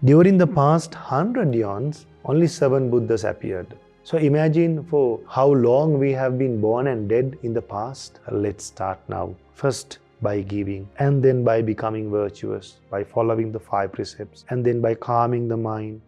During the past 100 eons, only 7 Buddhas appeared. So imagine for how long we have been born and dead in the past. Let's start now. First by giving, and then by becoming virtuous, by following the 5 precepts, and then by calming the mind.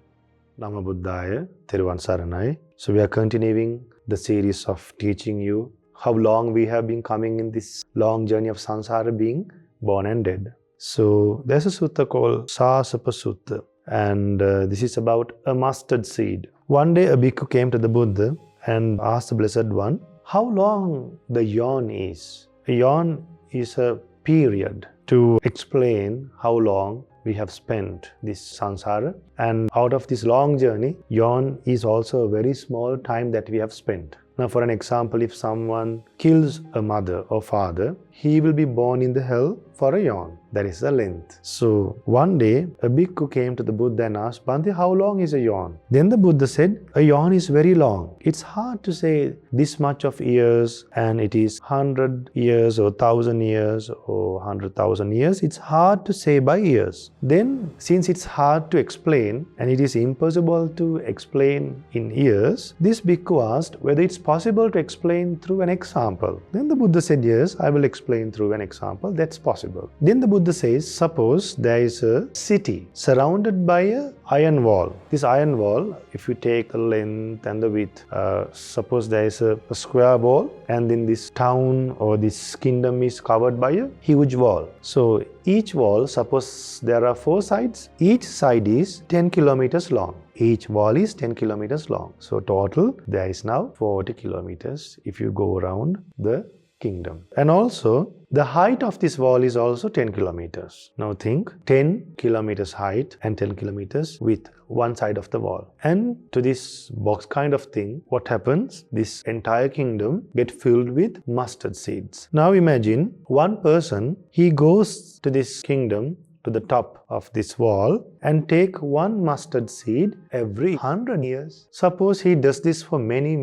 Namo Buddhaya, 𝘘-𝗺𝗶𝗹 𝙤𝙾. So we are continuing the series of teaching you how long we have been coming in this long journey of samsara, being born and dead. So there's a sutta called 𝑠āsapa Sutta, and this is about a mustard seed. One day a bhikkhu came to the Buddha and asked the Blessed One how long the yawn is. A yawn is a period to explain how long we have spent this samsara, and out of this long journey, yawn is also a very small time that we have spent. Now for an example, if someone kills a mother or father, he will be born in the hell for a yawn. That is the length. So one day a bhikkhu came to the Buddha and asked, Bhante, how long is a yawn? Then the Buddha said, a yawn is very long. It's hard to say this much of years, and it is 100 years or 1,000 years or 100,000 years. It's hard to say by years. Then since it's hard to explain and it is impossible to explain in years, this bhikkhu asked whether it's possible to explain through an example. Then the Buddha said, yes, I will explain through an example. That's possible. Then the Buddha says, suppose there is a city surrounded by an iron wall. This iron wall, if you take the length and the width, suppose there is a square wall, and then this town or this kingdom is covered by a huge wall. So each wall, suppose there are 4 sides, each side is 10 kilometers long. Each wall is 10 kilometers long. So total there is now 40 kilometers if you go around the kingdom. And also the height of this wall is also 10 kilometers. Now think 10 kilometers height and 10 kilometers width, one side of the wall. And to this box kind of thing, what happens? This entire kingdom get filled with mustard seeds. Now imagine one person, he goes to this kingdom, to the top of this wall, and take one mustard seed every 100 years. Suppose he does this for many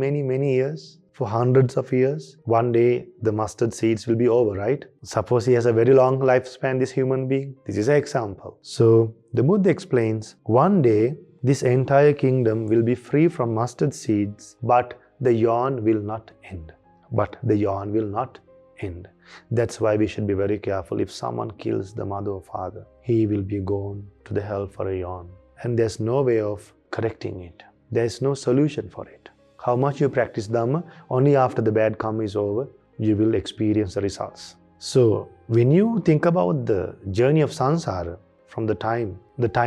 years, for hundreds of years. One day the mustard seeds will be over, right? Suppose he has a very long lifespan, this human being. This is an example. So the Buddha explains, one day this entire kingdom will be free from mustard seeds, but the yawn will not end. But the yawn will not end. That's why we should be very careful. If someone kills the mother or father, he will be gone to the hell for a yawn. And there's no way of correcting it. There's no solution for it. How much you practice Dhamma, only after the bad karma is over, you will experience the results. So when you think about the journey of samsara, from the time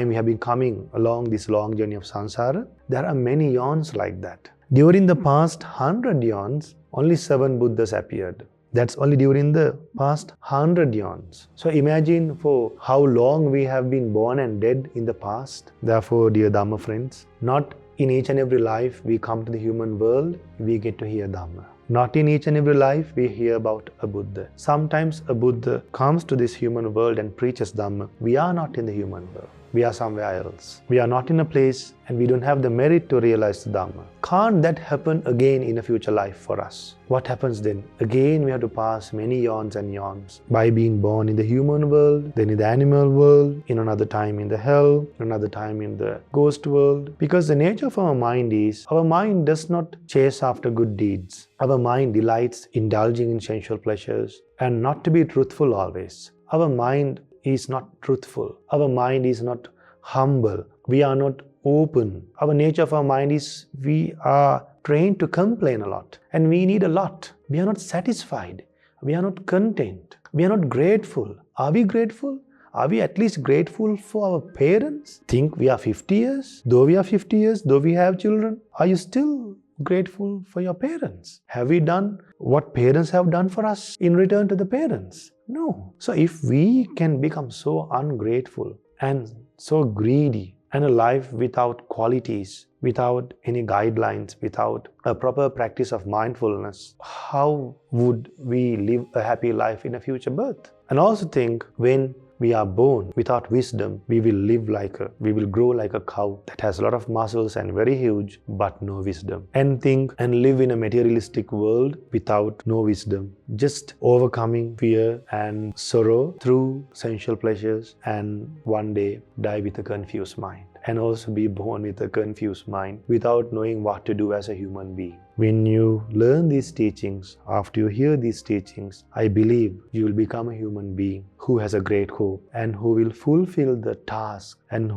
we have been coming along this long journey of samsara, there are many yawns like that. During the past 100 yawns, only 7 Buddhas appeared. That's only during the past 100 yawns. So imagine for how long we have been born and dead in the past. Therefore, dear Dhamma friends, not in each and every life we come to the human world, we get to hear Dhamma. Not in each and every life we hear about a Buddha. Sometimes a Buddha comes to this human world and preaches Dhamma. We are not in the human world. We are somewhere else. We are not in a place and we don't have the merit to realize the Dhamma. Can't that happen again in a future life for us? What happens then? Again we have to pass many yawns and yawns by being born in the human world, then in the animal world, in another time in the hell, another time in the ghost world. Because the nature of our mind is, our mind does not chase after good deeds. Our mind delights indulging in sensual pleasures and not to be truthful always. Our mind is not truthful. Our mind is not humble. We are not open. Our nature of our mind is, we are trained to complain a lot, and we need a lot. We are not satisfied. We are not content. We are not grateful. Are we grateful? Are we at least grateful for our parents? Think we are 50 years. Though we are 50 years, though we have children, are you still grateful for your parents? Have we done what parents have done for us in return to the parents? No. So if we can become so ungrateful and so greedy, and a life without qualities, without any guidelines, without a proper practice of mindfulness, how would we live a happy life in a future birth? And also think, when we are born without wisdom, we will grow like a cow that has a lot of muscles and very huge, but no wisdom. And think and live in a materialistic world without no wisdom, just overcoming fear and sorrow through sensual pleasures, and one day die with a confused mind. and also be born with a confused mind without knowing what to do as a human being. When you learn these teachings, after you hear these teachings, I believe you will become a human being who has a great hope and who will fulfill the task and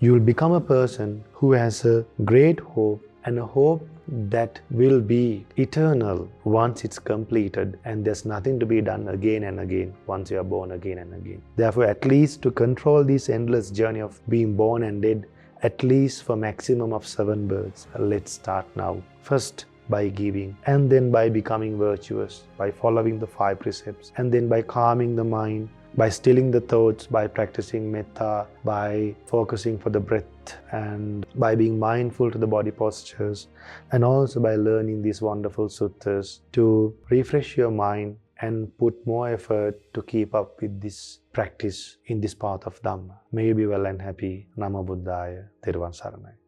you will become a person who has a great hope and a hope that will be eternal once it's completed, and there's nothing to be done again and again once you are born again and again. Therefore, at least to control this endless journey of being born and dead, at least for maximum of 7 births, let's start now. First, by giving, and then by becoming virtuous, by following the 5 precepts, and then by calming the mind, by stilling the thoughts, by practicing metta, by focusing for the breath, and by being mindful to the body postures, and also by learning these wonderful suttas to refresh your mind and put more effort to keep up with this practice in this path of Dhamma. May you be well and happy. Namo Buddhaya. 𝘘𝗺𝙣𝙣𝙚